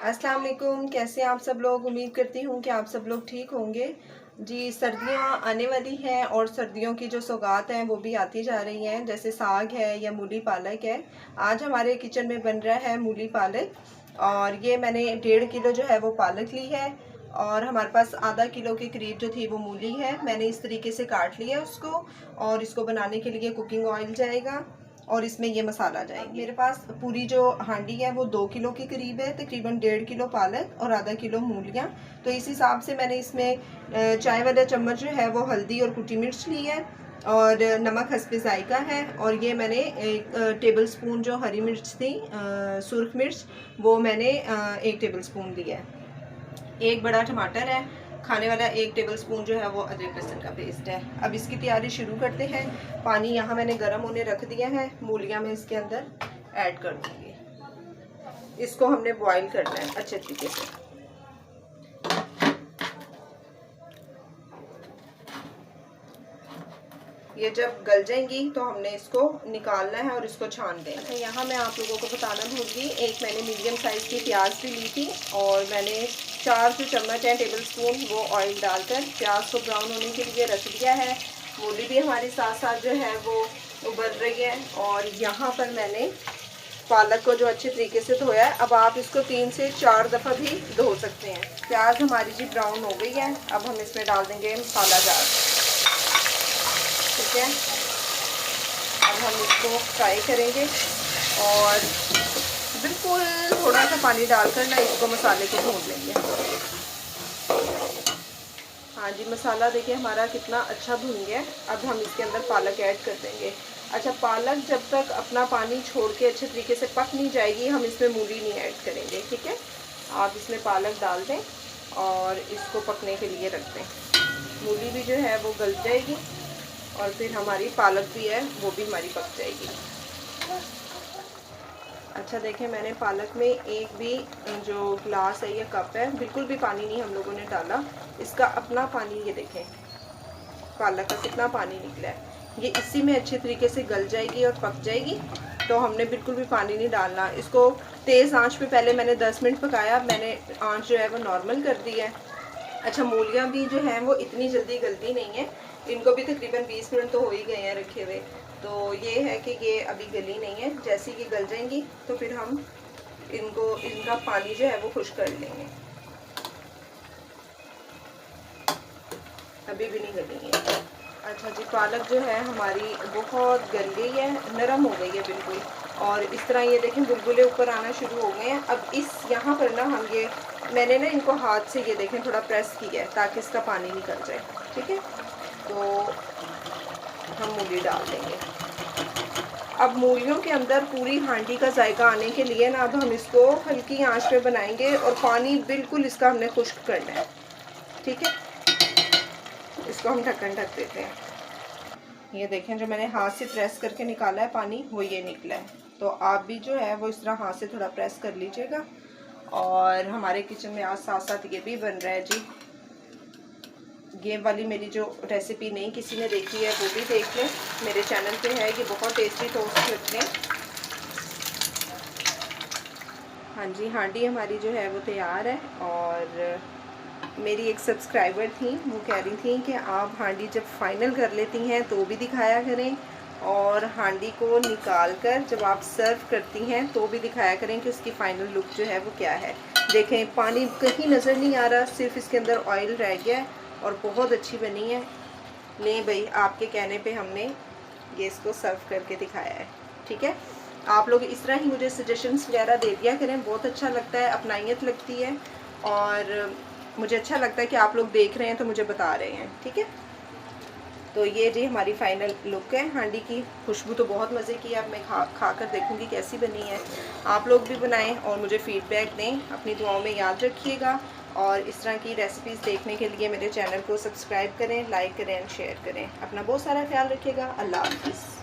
अस्सलाम वालेकुम। कैसे हैं आप सब लोग। उम्मीद करती हूँ कि आप सब लोग ठीक होंगे। जी, सर्दियाँ आने वाली हैं और सर्दियों की जो सौगात हैं वो भी आती जा रही हैं, जैसे साग है या मूली पालक है। आज हमारे किचन में बन रहा है मूली पालक और ये मैंने 1.5 किलो जो है वो पालक ली है और हमारे पास आधा किलो के करीब जो थी वो मूली है। मैंने इस तरीके से काट लिया उसको और इसको बनाने के लिए कुकिंग ऑयल जाएगा और इसमें ये मसाला जाएंगे। मेरे पास पूरी जो हांडी है वो 2 किलो के करीब है, तकरीबन 1.5 किलो पालक और आधा किलो मूलियाँ। तो इस हिसाब से मैंने इसमें चाय वाला चम्मच जो है वो हल्दी और कुटी मिर्च ली है और नमक हस्बे जायका है। और ये मैंने 1 टेबल स्पून जो हरी मिर्च थी, सुर्ख मिर्च, वो मैंने 1 टेबल स्पून लिया है। 1 बड़ा टमाटर है, खाने वाला 1 टेबल स्पून जो है वो अदरक लहसुन का पेस्ट है। अब इसकी तैयारी शुरू करते हैं। पानी यहाँ मैंने गर्म होने रख दिया है, मूलियाँ मैं इसके अंदर ऐड कर दूँगी। इसको हमने बॉईल करना है अच्छे तरीके से। ये जब गल जाएंगी तो हमने इसको निकालना है और इसको छान देना है। यहाँ मैं आप लोगों को बताना भूल गई, एक मैंने मीडियम साइज़ की प्याज भी ली थी और मैंने 4 जो चम्मच हैं टेबल स्पून वो ऑयल डालकर प्याज को ब्राउन होने के लिए रख दिया है। मूली भी हमारे साथ साथ जो है वो उबल रही है और यहाँ पर मैंने पालक को जो अच्छे तरीके से धोया है। अब आप इसको 3 से 4 दफ़ा भी धो सकते हैं। प्याज हमारी जी ब्राउन हो गई है। अब हम इसमें डाल देंगे मसाला जार। ठीक है, अब हम इसको फ्राई करेंगे और बिल्कुल थोड़ा सा पानी डालकर ना इसको मसाले को भून लेंगे। हाँ जी, मसाला देखिए हमारा कितना अच्छा भून गया है। अब हम इसके अंदर पालक ऐड कर देंगे। अच्छा, पालक जब तक अपना पानी छोड़ के अच्छे तरीके से पक नहीं जाएगी हम इसमें मूली नहीं ऐड करेंगे। ठीक है, आप इसमें पालक डाल दें और इसको पकने के लिए रख दें। मूली भी जो है वो गल जाएगी और फिर हमारी पालक भी है वो भी हमारी पक जाएगी। अच्छा देखें, मैंने पालक में एक भी जो ग्लास है या कप है बिल्कुल भी पानी नहीं हम लोगों ने डाला। इसका अपना पानी ये देखें, पालक का कितना पानी निकला है। ये इसी में अच्छे तरीके से गल जाएगी और पक जाएगी। तो हमने बिल्कुल भी पानी नहीं डालना। इसको तेज़ आंच पे पहले मैंने 10 मिनट पकाया। मैंने आंच जो है वो नॉर्मल कर दी है। अच्छा, मूलियाँ भी जो हैं वो इतनी जल्दी गलती नहीं है, इनको भी तकरीबन 20 मिनट तो हो ही गए हैं रखे हुए। तो ये है कि ये अभी गली नहीं है। जैसे ही गल जाएंगी तो फिर हम इनका पानी जो है वो खुश कर लेंगे। अभी भी नहीं गली है। अच्छा जी, पालक जो है हमारी बहुत गल गई है, नरम हो गई है बिल्कुल। और इस तरह ये देखें बुलबुले ऊपर आना शुरू हो गए हैं। अब यहाँ पर ना हम मैंने ना इनको हाथ से ये देखें थोड़ा प्रेस किया है ताकि इसका पानी निकल जाए। ठीक है, तो हम मूली डाल देंगे। अब मूलियों के अंदर पूरी हांडी का जायका आने के लिए ना अब हम इसको हल्की आंच पे बनाएंगे और पानी बिल्कुल इसका हमने खुश्क करना है। ठीक है, इसको हम ढक्कन ढक देते हैं। ये देखें, जो मैंने हाथ से प्रेस करके निकाला है पानी वो ये निकला है। तो आप भी जो है वो इस तरह हाथ से थोड़ा प्रेस कर लीजिएगा। और हमारे किचन में आज साथ साथ ये भी बन रहा है जी। ये वाली मेरी जो रेसिपी नहीं किसी ने देखी है वो भी देख लें, मेरे चैनल पे है। ये बहुत टेस्टी टोस्ट लगते हैं। हाँ जी, हांडी हमारी जो है वो तैयार है। और मेरी एक सब्सक्राइबर थी, वो कह रही थी कि आप हांडी जब फाइनल कर लेती हैं तो भी दिखाया करें और हांडी को निकाल कर जब आप सर्व करती हैं तो भी दिखाया करें कि उसकी फ़ाइनल लुक जो है वो क्या है। देखें, पानी कहीं नज़र नहीं आ रहा, सिर्फ इसके अंदर ऑयल रह गया है और बहुत अच्छी बनी है। नहीं भाई, आपके कहने पे हमने ये इसको सर्व करके दिखाया है। ठीक है, आप लोग इस तरह ही मुझे सजेशंस वगैरह दे दिया करें, बहुत अच्छा लगता है, अपनाइयत लगती है और मुझे अच्छा लगता है कि आप लोग देख रहे हैं तो मुझे बता रहे हैं। ठीक है, तो ये जी हमारी फ़ाइनल लुक है हांडी की। खुशबू तो बहुत मज़े की है। अब मैं खा कर देखूँगी कैसी बनी है। आप लोग भी बनाएं और मुझे फ़ीडबैक दें। अपनी दुआओं में याद रखिएगा और इस तरह की रेसिपीज़ देखने के लिए मेरे चैनल को सब्सक्राइब करें, लाइक करें एंड शेयर करें। अपना बहुत सारा ख्याल रखिएगा। अल्लाह हाफ़िज़।